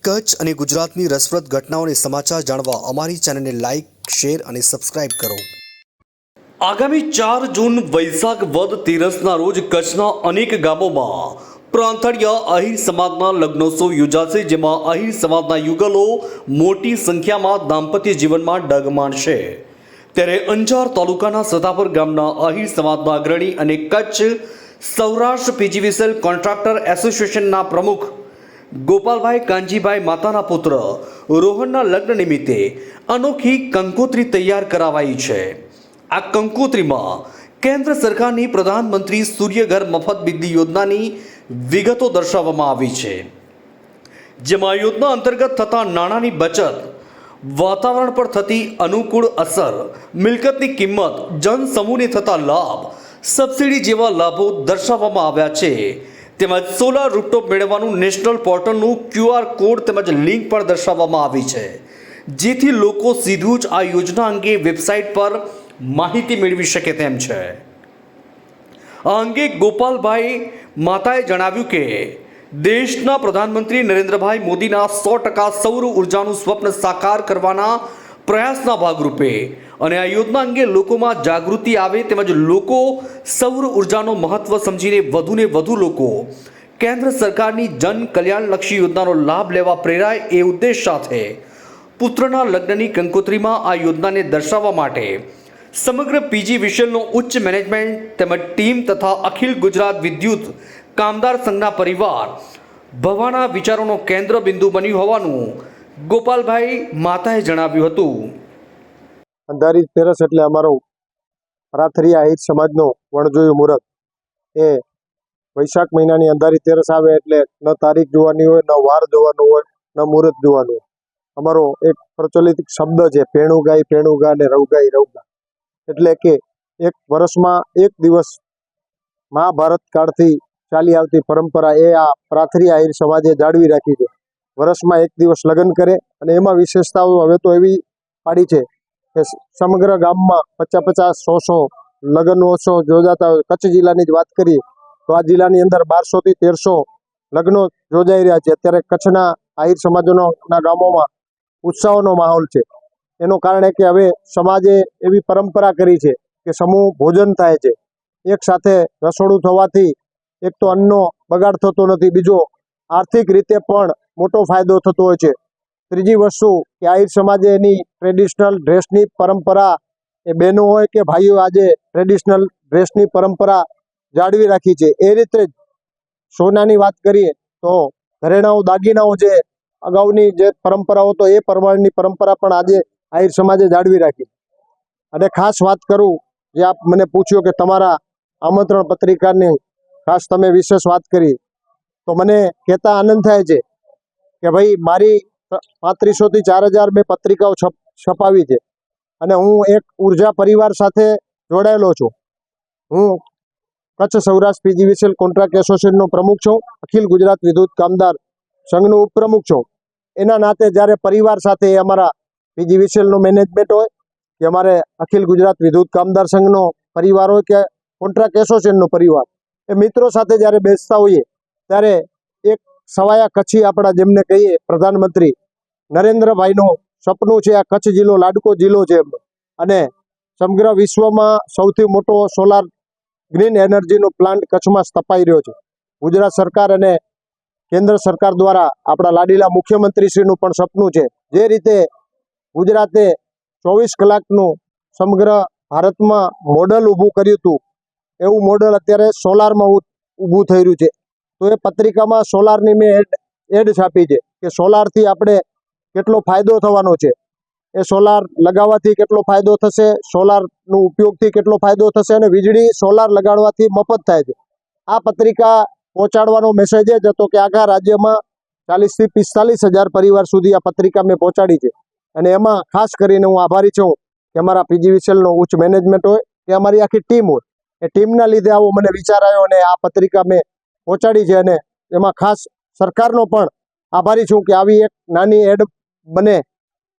કચ્છ અને ગુજરાતની રસપ્રદ ઘટનાઓને સમાચાર જાણવા અમારી ચેનલને લાઇક, શેર અને સબસ્ક્રાઇબ કરો. આગામી 4 જૂન વૈશાખ વદ તેરસના રોજ કચ્છના અનેક ગામોમાં પ્રાંતળિયા આહિર સમાજના લગ્નોત્સવ યોજાશે, જેમાં આહિર સમાજના યુગલો મોટી સંખ્યામાં દાંપત્ય જીવનમાં ડગ માણશે. ત્યારે અંજાર તાલુકાના સતાપર ગામના આહિર સમાજના અગ્રણી અને કચ્છ સૌરાષ્ટ્ર પીજીવીસીએલ કોન્ટ્રાક્ટર એસોસિએશનના પ્રમુખ ગોપાલભાઈ કાનજીભાઈ માતાના પુત્ર રોહનના લગ્ન નિમિત્તે અનોખી કંકોત્રી તૈયાર કરાવાઈ છે. આ કંકોત્રીમાં કેન્દ્ર સરકારની પ્રધાનમંત્રી સૂર્યઘર મફત બિજલી યોજનાની વિગતો દર્શાવવામાં આવી છે, જેમાં યોજના અંતર્ગત થતા નાણાંની બચત, વાતાવરણ પર થતી અનુકૂળ અસર, મિલકતની કિંમત, જનસમૂહને થતા લાભ, સબસિડી જેવા લાભો દર્શાવવામાં આવ્યા છે. તેમજ સોલાર રૂફટોપ મેળવવાનું નેશનલ પોર્ટલનું QR કોડ તેમજ લિંક પણ દર્શાવવામાં આવી છે, જેથી લોકો સીધું જ આ યોજના અંગે વેબસાઇટ પર માહિતી મેળવી શકે તેમ છે. આ અંગે ગોપાલભાઈ માતાએ જણાવ્યું કે દેશના પ્રધાનમંત્રી નરેન્દ્રભાઈ મોદીના 100% સૌર ઉર્જાનું સ્વપ્ન સાકાર કરવાના પ્રયાસના ભાગરૂપે અને આ યોજના અંગે લોકોમાં જાગૃતિ આવે તેમજ લોકો સૌર ઉર્જાનો મહત્વ સમજીને વધુને વધુ લોકો કેન્દ્ર સરકારની જન કલ્યાણલક્ષી યોજનાનો લાભ લેવા પ્રેરાય એ ઉદ્દેશ સાથે પુત્રના લગ્નની કંકોત્રીમાં આ યોજનાને દર્શાવવા માટે સમગ્ર પીજીવીસીએલનો ઉચ્ચ મેનેજમેન્ટ તેમજ ટીમ તથા અખિલ ગુજરાત વિદ્યુત કામદાર સંઘના પરિવાર ભવાના વિચારોનો કેન્દ્ર બિંદુ બન્યું હોવાનું ગોપાલભાઈ માતાએ જણાવ્યું હતું. અંધારી તેરસ એટલે અમારો પ્રાથરિયા આહિર સમાજનો વણજોયું મુહૂર્ત. એ વૈશાખ મહિનાની અંધારી તેરસ આવે એટલે ન તારીખ જોવાની હોય, ન વાર જોવાનું હોય, ન મુહૂર્ત જોવાનું હોય. અમારો એક પ્રચલિત શબ્દ છે, પેણું ગા ને રવગાઈ રવગા. એટલે કે એક વર્ષમાં એક દિવસ મહાભારત કાળથી ચાલી આવતી પરંપરા એ આ પ્રાથરિયા આહિર સમાજે જાળવી રાખી છે. વર્ષમાં એક દિવસ લગ્ન કરે અને એમાં વિશેષતાઓ હવે તો એવી પાડી છે કે સમગ્ર ગામમાં 50-100 લગ્નોત્સવ યોજાતા હોય. કચ્છ જિલ્લાની જ વાત કરીએ તો આ જિલ્લાની અંદર 1200 થી 1300 લગ્નો યોજાઈ રહ્યા છે. અત્યારે કચ્છના આહિર સમાજોના ગામોમાં ઉત્સાહનો માહોલ છે. એનું કારણ કે હવે સમાજે એવી પરંપરા કરી છે કે સમૂહ ભોજન થાય છે. એક સાથે રસોડું થવાથી એક તો અન્નનો બગાડ થતો નથી, બીજો આર્થિક રીતે પણ મોટો ફાયદો થતો હોય છે. ત્રીજી વસ્તુ કે આહિર સમાજે એની ટ્રેડિશનલ ડ્રેસની પરંપરા, એ બહેનો હોય કે ભાઈઓ, આજે ટ્રેડિશનલ ડ્રેસની પરંપરા જાળવી રાખી છે. એ રીતે જ સોનાની વાત કરીએ તો ઘરેણાઓ, દાગીનાઓ જે અગાઉની જે પરંપરાઓ તો એ પ્રમાણેની પરંપરા પણ આજે આહિર સમાજે જાળવી રાખી. અને ખાસ વાત કરું, જે આપ મને પૂછ્યો કે તમારા આમંત્રણ પત્રિકાની ખાસ તમે વિશેષ વાત કરી, તો મને કહેતા આનંદ થાય છે કે ભાઈ મારી 3500 થી 4000 મેં પત્રિકાઓ છપાવી છે અને હું એક ઉર્જા પરિવાર સાથે જોડાયેલો છું. હું કચ્છ સૌરાષ્ટ્ર પીજીવીસીએલ કોન્ટ્રાક્ટ એસોસિએશનનો પ્રમુખ છું, અખિલ ગુજરાત વિદ્યુત કામદાર સંઘનો ઉપપ્રમુખ છું. એના નાતે જ્યારે પરિવાર સાથે અમારા પીજીવીસીએલનો મેનેજમેન્ટ હોય કે અમારે અખિલ ગુજરાત વિદ્યુત કામદાર સંઘનો પરિવાર હોય કે કોન્ટ્રાક્ટ એસોસિએશનનો પરિવાર, એ મિત્રો સાથે જ્યારે બેસતા હોઈએ ત્યારે એક સવાયા કચ્છી આપણા જેમને કહીએ પ્રધાનમંત્રી નરેન્દ્રભાઈનું સપનું છે. આ કચ્છ જિલ્લો લાડકો જિલ્લો છે એમનો, અને સમગ્ર વિશ્વમાં સૌથી મોટો સોલાર ગ્રીન એનર્જીનો પ્લાન્ટ કચ્છમાં સ્થપાઈ રહ્યો છે. ગુજરાત સરકાર અને કેન્દ્ર સરકાર દ્વારા આપણા લાડીલા મુખ્યમંત્રીશ્રીનું પણ સપનું છે. જે રીતે ગુજરાતે 24 કલાકનું સમગ્ર ભારતમાં મોડલ ઊભું કર્યું હતું, એવું મોડલ અત્યારે સોલારમાં ઊભું થઈ રહ્યું છે. તો એ પત્રિકામાં સોલારની મેં એડ છાપી છે કે સોલારથી આપણે કેટલો ફાયદો થવાનો છે, એ સોલાર લગાવવાથી કેટલો ફાયદો થશે, સોલારનો ઉપયોગથી કેટલો ફાયદો થશે, અને વીજળી સોલાર લગાડવાથી મફત થાય છે. આ પત્રિકા પહોંચાડવાનો મેસેજ જ હતો કે આખા રાજ્યમાં 40 થી 45 હજાર પરિવાર સુધી આ પત્રિકા મેં પહોંચાડી છે. અને એમાં ખાસ કરીને હું આભારી છું કે અમારા પીજીવીસીએલનો ઉચ્ચ મેનેજમેન્ટ હોય કે અમારી આખી ટીમ હોય. એ ટીમના લીધે આવો મને વિચાર આવ્યો અને આ પત્રિકા મેં પહોંચાડી છે. અને એમાં ખાસ સરકારનો પણ આભારી છું કે આવી એક નાની એડ મને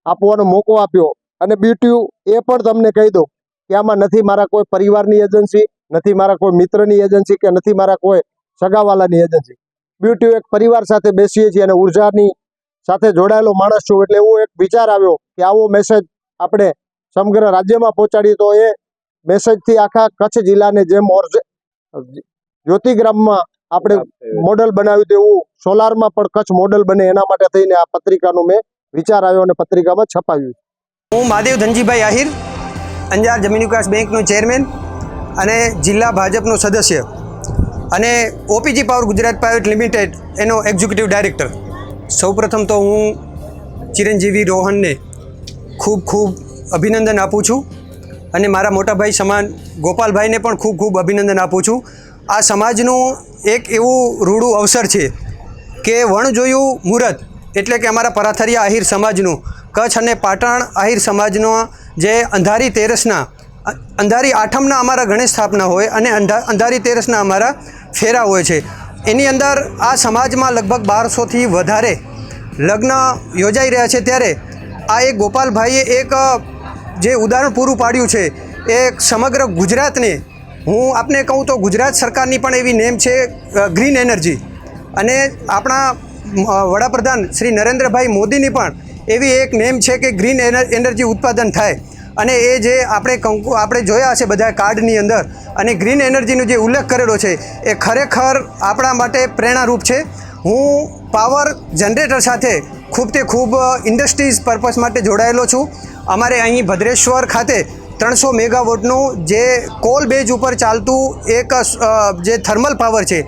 આપવાનો મોકો આપ્યો. અને બ્યુટી એ પણ તમને કહી દઉં કે આમાં નથી મારા કોઈ પરિવારની એજન્સી, નથી મારા કોઈ મિત્રની એજન્સી કે નથી મારા કોઈ સગાવાલાની એજન્સી. બ્યુટી એક પરિવાર સાથે બેસીએ છીએ અને ઉર્જાની સાથે જોડાયેલો માણસ છું એટલે એવો એક વિચાર આવ્યો કે આવો મેસેજ આપણે સમગ્ર રાજ્યમાં પહોંચાડીએ તો એ મેસેજથી આખા કચ્છ જિલ્લાને જેમ જ્યોતિગ્રામમાં આપણે મોડલ બનાવ્યું તેવું સોલારમાં પણ કચ્છ મોડલ બને એના માટે થઈને આ પત્રિકાનો મેં વિચાર આવ્યો અને પત્રિકામાં છપાવ્યું. હું મહાદેવ ધનજીભાઈ આહિર, અંજાર જમીન વિકાસ બેંકનો ચેરમેન અને જિલ્લા ભાજપનો સદસ્ય અને OPG power Gujarat private limited એનો એક્ઝિક્યુટિવ ડાયરેક્ટર. સૌપ્રથમ તો હું ચિરંજીવી રોહનને ખૂબ ખૂબ અભિનંદન આપું છું અને મારા મોટાભાઈ સમાન ગોપાલભાઈને પણ ખૂબ ખૂબ અભિનંદન આપું છું. આ સમાજનું એક એવું રૂડું અવસર છે કે વણજોયું મુહૂર્ત એટલે કે અમારા પરાથરિયા આહિર સમાજનું કચ્છ અને પાટણ આહિર સમાજનો જે અંધારી તેરસના અંધારી આઠમના અમારા ગણેશ સ્થાપના હોય અને અંધારી તેરસના અમારા ફેરા હોય છે. એની અંદર આ સમાજમાં લગભગ 1200થી વધારે લગ્ન યોજાઈ રહ્યા છે. ત્યારે આ એક ગોપાલભાઈએ એક જે ઉદાહરણ પૂરું પાડ્યું છે એ સમગ્ર ગુજરાતને, હું આપને કહું તો ગુજરાત સરકારની પણ એવી નેમ છે ગ્રીન એનર્જી અને આપણા વડાપ્રધાન શ્રી નરેન્દ્રભાઈ મોદીની પણ એવી એક નેમ છે કે ગ્રીન એનર્જી ઉત્પાદન થાય અને એ જે આપણે જોયા હશે બધા કાર્ડની અંદર અને ગ્રીન એનર્જીનો જે ઉલ્લેખ કરેલો છે એ ખરેખર આપણા માટે પ્રેરણારૂપ છે. હું પાવર જનરેટર સાથે ખૂબ ઇન્ડસ્ટ્રીઝ પર્પઝ માટે જોડાયેલો છું. અમારે અહીં ભદ્રેશ્વર ખાતે 300 મેગાવોટનું જે કોલ બેઝ ઉપર ચાલતું એક જે થર્મલ પાવર છે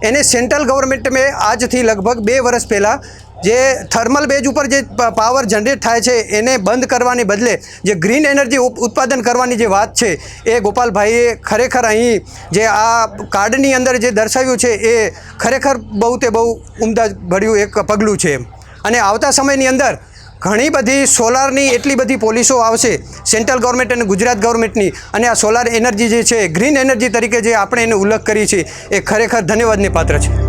એને સેન્ટ્રલ ગવર્મેન્ટે આજથી લગભગ 2 વર્ષ પહેલાં જે થર્મલ બેઝ ઉપર જે પાવર જનરેટ થાય છે એને બંધ કરવાને બદલે જે ગ્રીન એનર્જી ઉત્પાદન કરવાની જે વાત છે એ ગોપાલભાઈએ ખરેખર અહીં જે આ કાર્ડની અંદર જે દર્શાવ્યું છે એ ખરેખર બહુ ઉમદા ભર્યું એક પગલું છે. અને આવતા સમયની અંદર ઘણી બધી સોલારની એટલી બધી પોલિસો આવશે સેન્ટ્રલ ગવર્મેન્ટ અને ગુજરાત ગવર્મેન્ટની અને આ સોલાર એનર્જી જે છે ગ્રીન એનર્જી તરીકે જે આપણે એને ઉલ્લેખ કરી છે એ ખરેખર ધન્યવાદને પાત્ર છે.